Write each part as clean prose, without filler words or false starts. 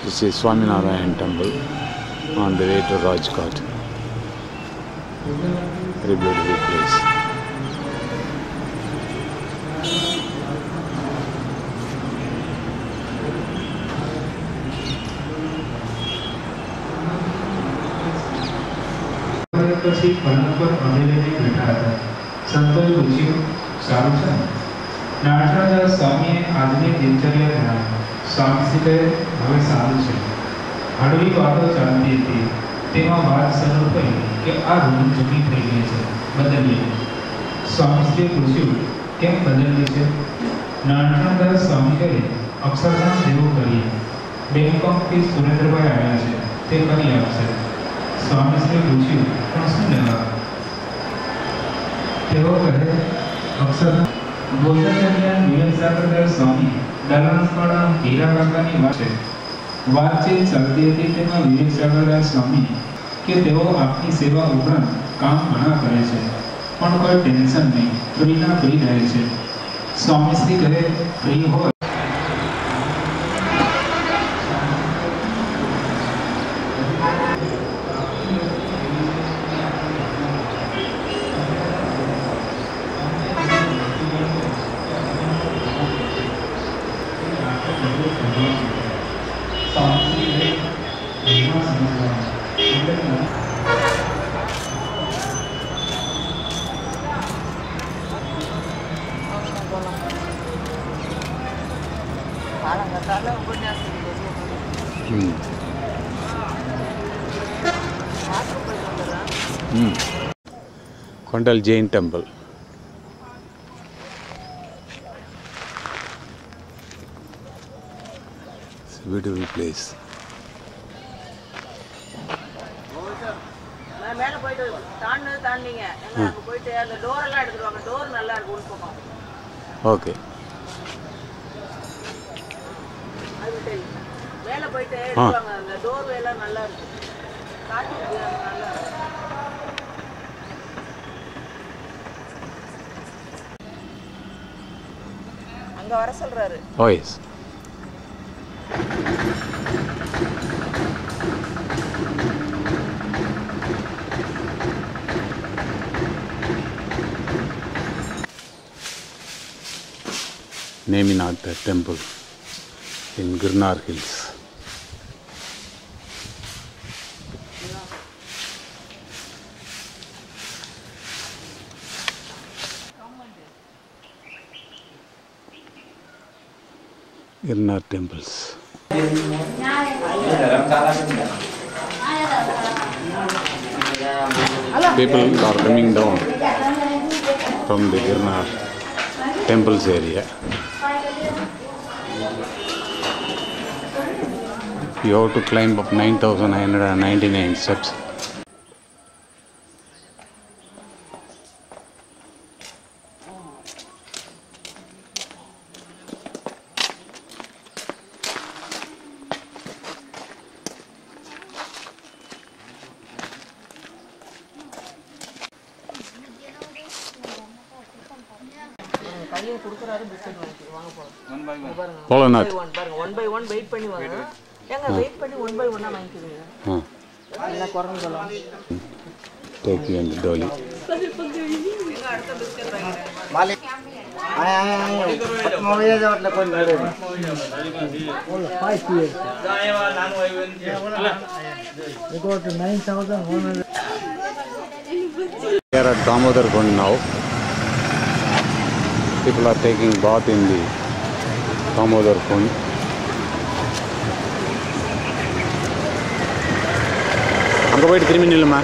This is Swaminarayan Temple on the way to Rajkot. Very beautiful place. પછી પલંગ પર અમેલેથી બેઠા હતા. સંતોએ પૂછ્યું, સારું છે? નારાયણદાસ સ્વામીએ આજની દિનચર્યા જણાવી. સ્વામીશ્રી કહે, હવે સારું છે. હળવી વાતો ચાલતી હતી. તેમાં વાત શરૂ થઈ કે આ રૂમ જૂની થઈ ગઈ છે, બદલીએ. સ્વામીશ્રીએ પૂછ્યું, કેમ બદલવી છે? નારાયણદાસ સ્વામી કહે, અક્ષરધામ જેવું કરીએ. બેંકોકથી સુરેન્દ્રભાઈ આવ્યા છે, તે કરી આપશે. સ્વામીશ્રીએ પૂછ્યું, પણ શું લેવા? તેઓ કહે, અક્ષરધામ. ભોજન દરમિયાન વિવેકસાગરદાસ સ્વામી દલાણવાળા હીરા કાકાની વાત છે. વાતચીત ચાલતી હતી. તેમાં વિવેકસાગરદાસ સ્વામી કે તેઓ આપની સેવા ઉપરાંત કામ ઘણા કરે છે, પણ કોઈ ટેન્શન નહીં, ફ્રીના ફ્રી રહે છે. સ્વામીશ્રી કહે, ફ્રી હોય Kondal Jain Temple. It's a beautiful place. Okay. Oh yes. Neminath Temple in Girnar Hills. Girnar temples. People are coming down from the Girnar temples area. You have to climb up 9,999 steps. Polanath. One by one wait பண்ணி வாங்க. ஏங்க wait பண்ணி one by one வாங்கிக்கிறீங்க. எல்லாம் குறங்க சொல்லலாம். Take you in the dolly. அடுத்த biscuit வாங்குறேன். मालिक आए मोबाइल जावटला कोण गाडी बोल 5 years we got 9100 We are at Damodar Kund now. People are taking bath in the Damodar Kund. அங்க போயிட்டு திரும்பி நில்லுமா.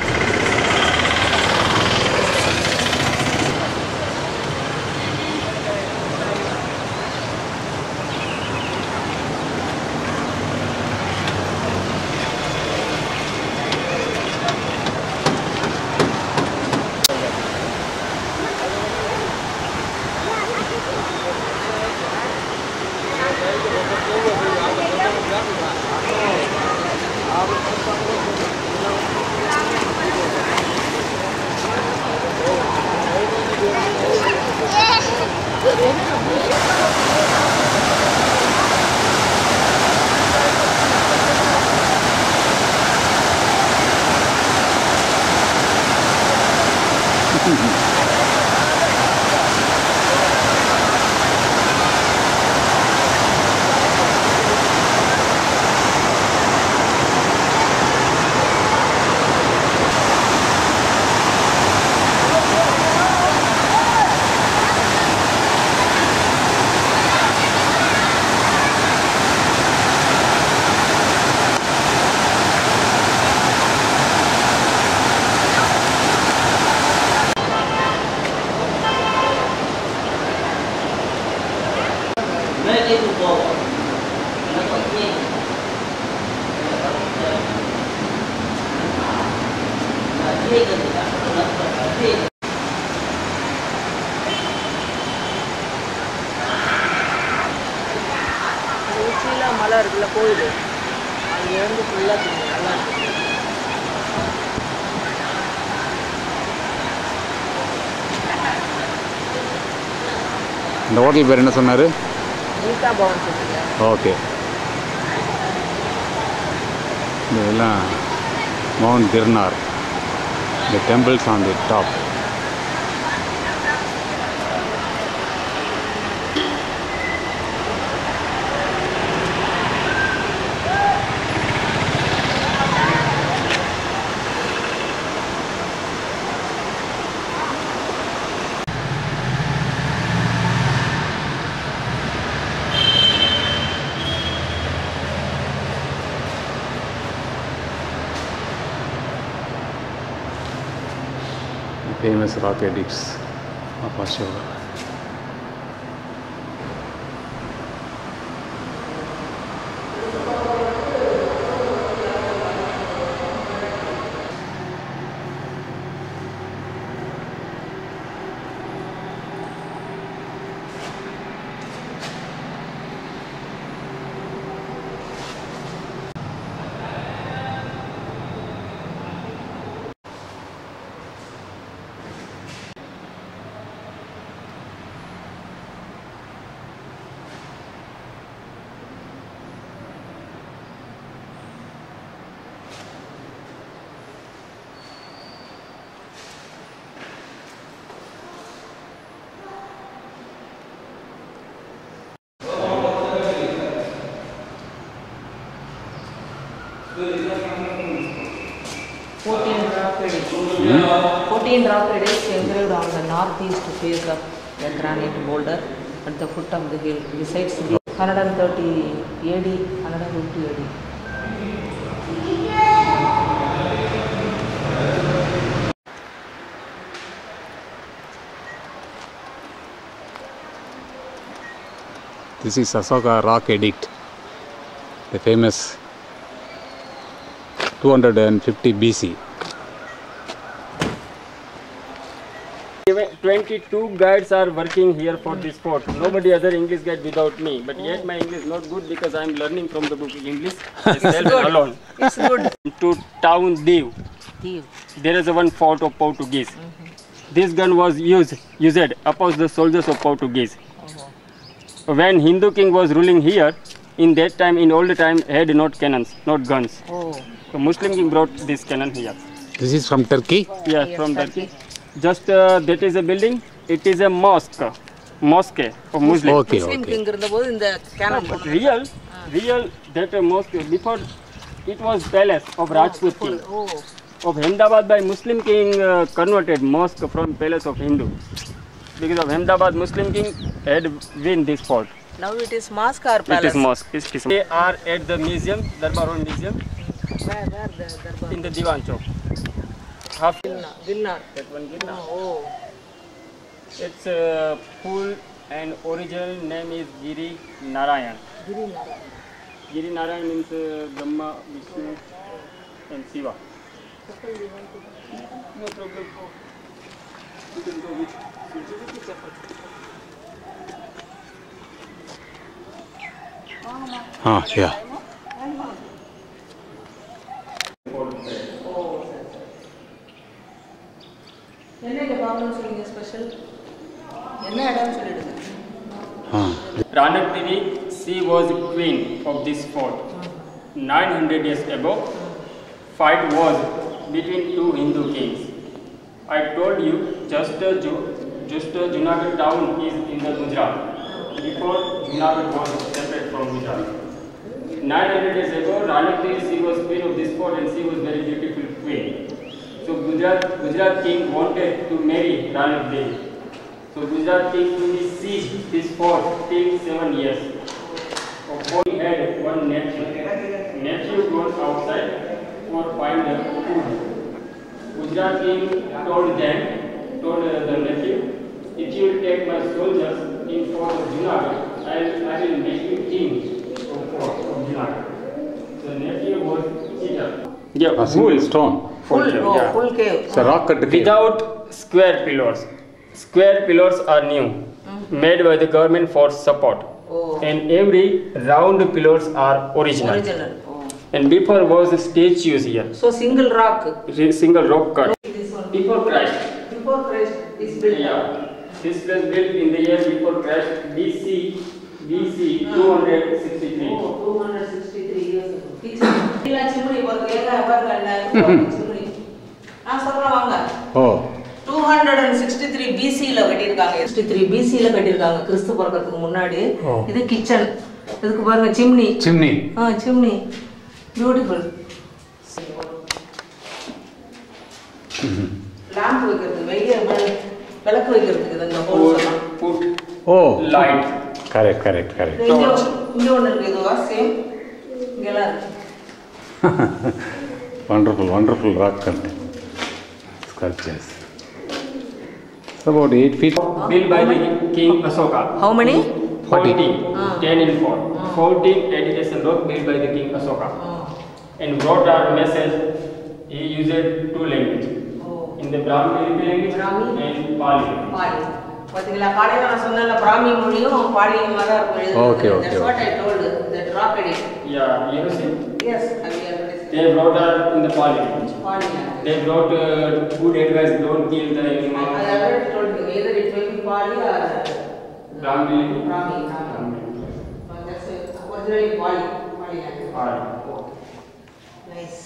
உச்சியில் மலை இருக்குல்ல கோயில் அங்கேருந்து ஃபுல்லாக நல்லா இருக்கு. இந்த ஹோட்டல் பேர் என்ன சொன்னார்? கீதா பவன் சொல்லுங்க. ஓகே. இதெல்லாம் mount Girnar. The temples on the top. Famous rock addicts of Ashoka. Fourteen rock reliefs engraved on the northeast face of the granite boulder at the foot of the hill. Besides the 130 AD, 150 AD. This is Ashoka Rock Edict, the famous 250 BC. 22 guides are working here for this fort. Nobody other English guide without me. But yet my English is not good because I am learning from the book English myself alone. It's good. To town Diu, there is one fort of Portuguese. This gun was used opposed the soldiers of Portuguese. When Hindu king was ruling here, in that time, in old time, had not cannons, not guns. So Muslim king brought this cannon here. This is from Turkey? Yeah, yes, from Turkey. Just that is a building. It is a mosque of Muslim. Okay, Muslim okay. king இருந்தபோது இந்த canal But real that mosque before it was palace of Rajput king. Of Ahmedabad by Muslim king converted mosque from palace of Hindu. Because of Ahmedabad Muslim king had win this fort. Now it is mosque or palace? It is mosque. It is. They are at the museum, Darbar Hall Museum, Where the darbar? in the Diwan Chowk. Half Gilnar. that one Gilnar. Oh. Its full and original name is Giri Narayan. Giri Narayan means Brahma, Vishnu and Shiva. No problem. You can go with Yeah. என்ன இந்த problem சொல்லுங்க special என்ன இடம் சொல்லிடுங்க Ranak Devi, she was queen of this fort. 900 years ago, fight was between two Hindu kings. I told you just Junagadh town is in the Gujarat. Before Junagadh was separate from Gujarat. 900 years ago, Rani she was queen of this fort and she was very beautiful queen. So Gujarat king wanted to marry Rani Devi. So Gujarat king to besiege this fort till 7 years. He had one nephew. Nephew goes outside for find food. Gujarat king told the nephew, if you will take my soldiers in fort of Junagadh, I will make you king of fort of Junagadh. So nephew was cheater. Yeah, A single stone. Full, no, yeah. full cave. It's a rock cut cave. Without square pillars. Square pillars are new, made by the government for support. Oh. And every round pillars are original. Oh. And before was statues here. So single rock. Single rock cut. This one. Before Christ. Before Christ is built. Yeah. This was built in the year before Christ, BC 263. Oh, 263 years ago. இல்ல chimney ஒரு ஏகா பாருங்க chimney நான் சொல்றேன் வாங்க. Oh. 263 BC ல கட்டிருக்காங்க. 63 BC ல கட்டிருக்காங்க கிறிஸ்து பிறக்கிறதுக்கு முன்னாடி. இது கிச்சன். இதுக்கு பாருங்க chimney. Chimney. Chimney. Beautiful. Lamp வைக்கிறது வெய்ய விளக்கு வைக்கிறதுக்கு இந்த ஹோல்ஸ் எல்லாம். Put Oh. light. Correct. இங்க ஒன்னு இருக்கு இதுவா சேம் இங்கெல்லாம் இருக்கு. Wonderful rock cut sculptures. It's about 8 feet. Built by the King Ashoka. How many? 40. 10 in 4. 14 edition rock built by the King Ashoka. And brought our message. He used two languages. In the Brahmi language and Pali. பாத்தீங்களா காலையில நான் சொன்னேன்ல பிராமி மொழியும் பாலியும் மாதிரி இருக்கும். Okay. That's what I told that rock edition. Yeah, you know see? Yes, I will. They brought her in the Pali language. Pali. They brought good advice, don't kill the I already told you either it will be Pali or Brahmi. Brahmi. That's originally Pali language. Pali. Nice.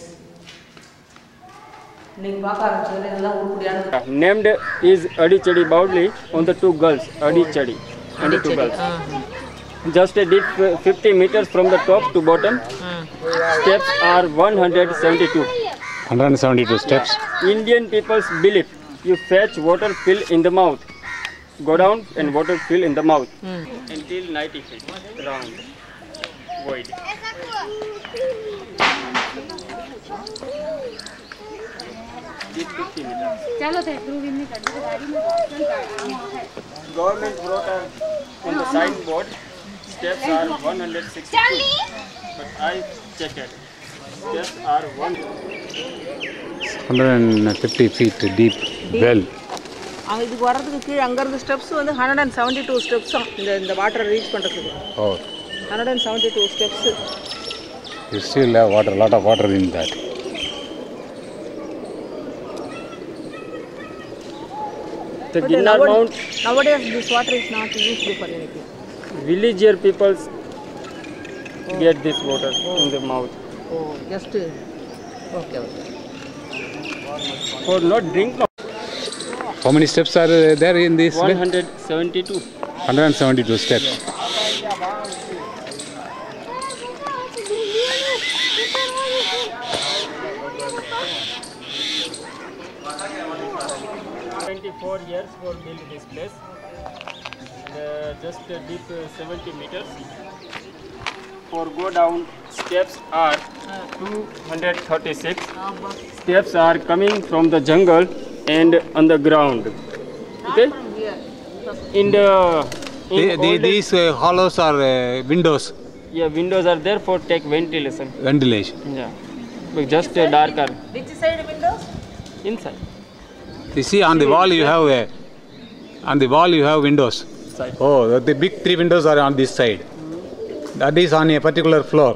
நீங்க பார்க்க ஆரம்பிச்சதுல எல்லாம் உருப்படியான Named is Adichadi Baudli on the two girls, Adichadi and the two girls. Just a deep 50 meters from the top to bottom. Steps are 172. 172 steps. Indian people's belief, you fetch water, fill in the mouth. Go down and water fill in the mouth. Until 90 feet round, wide. Deep 50 meters. चलो थे prove इन कर दो गाड़ी में Government brought her on the signboard. Steps are 162. But I checked it. Steps are 150 feet deep well. அங்க இதுக்கு வரதுக்கு கீழ அங்க இருந்து ஸ்டெப்ஸ் வந்து 172 ஸ்டெப்ஸ் இந்த வாட்டர் ரீச் பண்றதுக்கு. Oh. 172 steps. You still have water, lot of water in that. The Ginnar Mount, Nowadays this water is not used for anything. villager peoples get this water in the mouth. Oh, just okay. For not drink, no. How many steps are there in this? 172. 172 steps. Years for build this place. Just deep 70 meters. For go down, steps are 236. Steps are coming from the jungle and on the ground. Okay. In These hollows are windows. Yeah, windows are there for take ventilation. Ventilation. Yeah, but just darker Which side windows? inside. You see on the wall you have windows. Side. Oh, the big 3 windows are on this side. That is on a particular floor.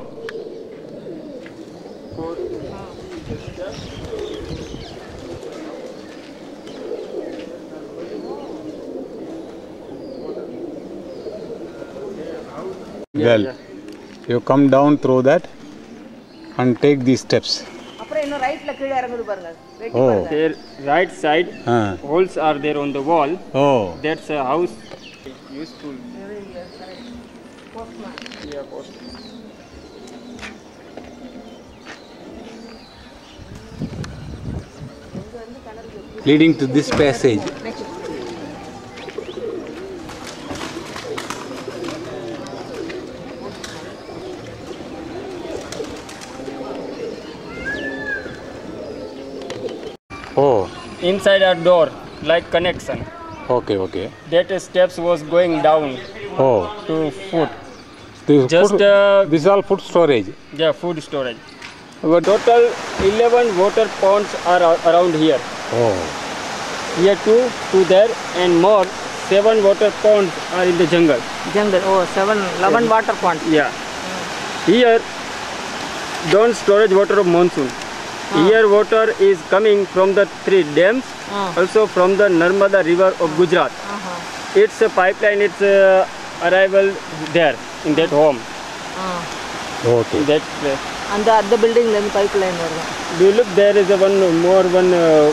You come down through that and take these steps. அப்புறம் இன்னும் right ரைட்ல கீழ இறங்குது பாருங்க வெட்டி Oh. பாருங்க Their right side holes are there on the wall. Oh. That's a house. Useful. Postman Yeah, post. Leading to this passage. Oh. Inside a door, like connection. Okay. Okay. That steps was going down Oh. to food. This Just, food, this is all food storage. Yeah, food storage. Total 11 water ponds are around here. Oh. Here two there, and more 7 water ponds are in the jungle. Jungle oh 11 water pond Yeah. Here, don't storage water of monsoon. Here water is coming from the 3 dams, also from the Narmada river of Gujarat. It's a pipeline, it's arrival there in that home, Okay. in that place. அந்த பில்டிங்ல இருந்து pipe line வருது Do you look, there is a one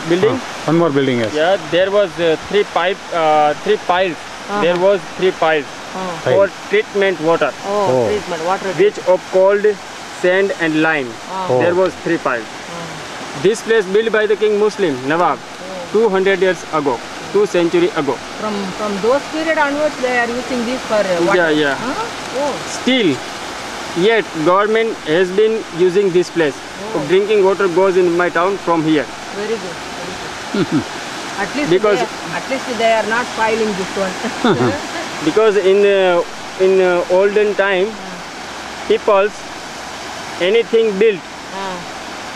building? One more building, yes. Yeah, there was 3 piles. There was 3 piles for treatment water, oh treatment water which of cold, sand and lime. There was 3 piles. This place built by the King Muslim Nawab 200 years ago, 2 centuries ago. from those period onwards they are using this for water. Yeah. Oh Still, yet government has been using this place. Drinking water goes in my town from here. very good at least Because- at least they are not filing this one Because in olden time, people's anything built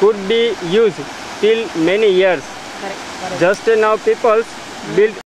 could be used till many years. correct Just now people's built